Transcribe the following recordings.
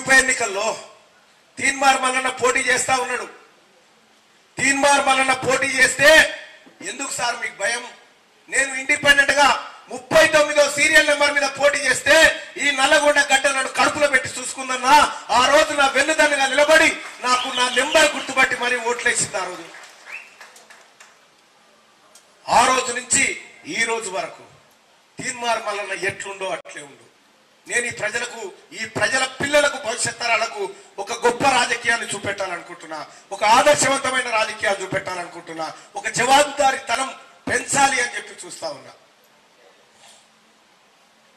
ఉప ఎన్నికల్లో తీన్మార్ మల్లన్న పోటీ చేస్తా ఉన్నాడు. తీన్మార్ మల్లన్న పోటీ చేస్తే ఎందుకు సార్ మీకు భయం? నేను ఇండిపెండెంట్ గా 39వ సీరియల్ నెంబర్ మీద పోటీ చేస్తే ఈ నల్లగొండ గడ్డ నన్ను కడుపులో పెట్టి చూసుకుందన్నా. ఆ రోజు నా వెన్నుదన్నుగా నిలబడి నాకు నా నెంబర్ గుర్తుపట్టి మరీ ఓట్లేసింది. ఆ రోజు నుంచి ఈ రోజు వరకు తీన్మార్ మల్లన్న ఎట్లుండో అట్లే ఉండు. నేను ఈ ప్రజలకు, ఈ ప్రజల పిల్లలకు, భవిష్యత్ తరాలకు ఒక గొప్ప రాజకీయాన్ని చూపెట్టాలనుకుంటున్నా, ఒక ఆదర్శవంతమైన రాజకీయాలు చూపెట్టాలనుకుంటున్నా, ఒక జవాబుదారీతనం పెంచాలి అని చెప్పి చూస్తా ఉన్నా.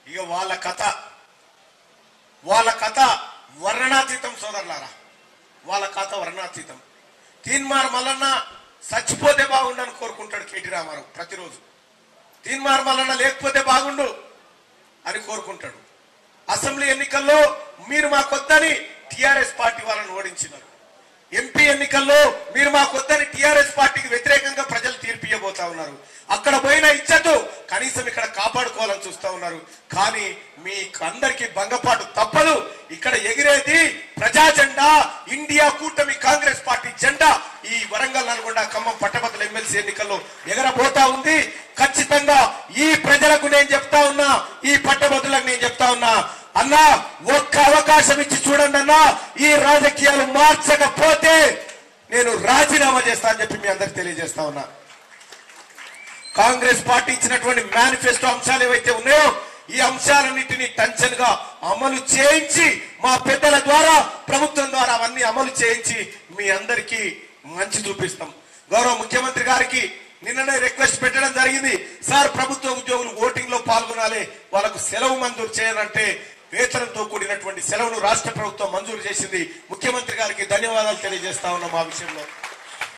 ఇక వాళ్ళ కథ వర్ణనాతీతం సోదరులారా, వాళ్ళ కథ వర్ణనాతీతం. తీన్మార్ మల్లన్న చచ్చిపోతే బాగుండని కోరుకుంటాడు కేటీ రామారావు ప్రతిరోజు. తీన్మార్ మల్లన్న లేకపోతే బాగుండు అని కోరుకుంటాడు. అసెంబ్లీ ఎన్నికల్లో మీరు మాకొద్దని టిఆర్ఎస్ పార్టీ వాళ్ళని ఓడించినారు. ఎంపీ ఎన్నికల్లో మీరు మాకొద్దని టిఆర్ఎస్ పార్టీకి వ్యతిరేకంగా ప్రజలు తీర్పు ఇవ్వబోతా ఉన్నారు. అక్కడ పోయిన ఇజ్జతు కనీసం ఇక్కడ కాపాడుకోవాలని చూస్తా ఉన్నారు. కానీ మీకు అందరికీ భంగపాటు తప్పదు. ఇక్కడ ఎగిరేది ప్రజా జెండా, ఇండియా కూటమి కాంగ్రెస్ పార్టీ జెండా ఈ వరంగల్, నల్గొండ, ఖమ్మం పట్టభద్రుల ఎమ్మెల్సీ ఎన్నికల్లో ఎగరబోతా ఉంది. ఖచ్చితంగా ఈ ప్రజలకు నేను చెప్తా ఉన్నా, ఈ పట్టభద్రులకు నేను చెప్తా ఉన్నా, అన్నా ఒక్క అవకాశం ఇచ్చి చూడండి అన్నా. ఈ రాజకీయాలు మార్చకపోతే నేను రాజీనామా చేస్తా అని చెప్పి మీ అందరికి తెలియజేస్తా ఉన్నా. కాంగ్రెస్ పార్టీ ఇచ్చినటువంటి మేనిఫెస్టో అంశాలు ఏవైతే ఉన్నాయో ఈ అంశాలన్నింటినీ టెన్షన్ గా అమలు చేయించి, మా పెద్దల ద్వారా, ప్రభుత్వం ద్వారా అవన్నీ అమలు చేయించి మీ అందరికీ మంచి చూపిస్తాం. గౌరవ ముఖ్యమంత్రి గారికి నిన్ననే రిక్వెస్ట్ పెట్టడం జరిగింది. సార్, ప్రభుత్వ ఉద్యోగులు ఓటింగ్ లో పాల్గొనాలి, వాళ్ళకు సెలవు మంజూరు చేయాలంటే వేతనంతో కూడినటువంటి సెలవును రాష్ట్ర ప్రభుత్వం మంజూరు చేసింది. ముఖ్యమంత్రి గారికి ధన్యవాదాలు తెలియజేస్తా ఉన్నాం ఆ విషయంలో.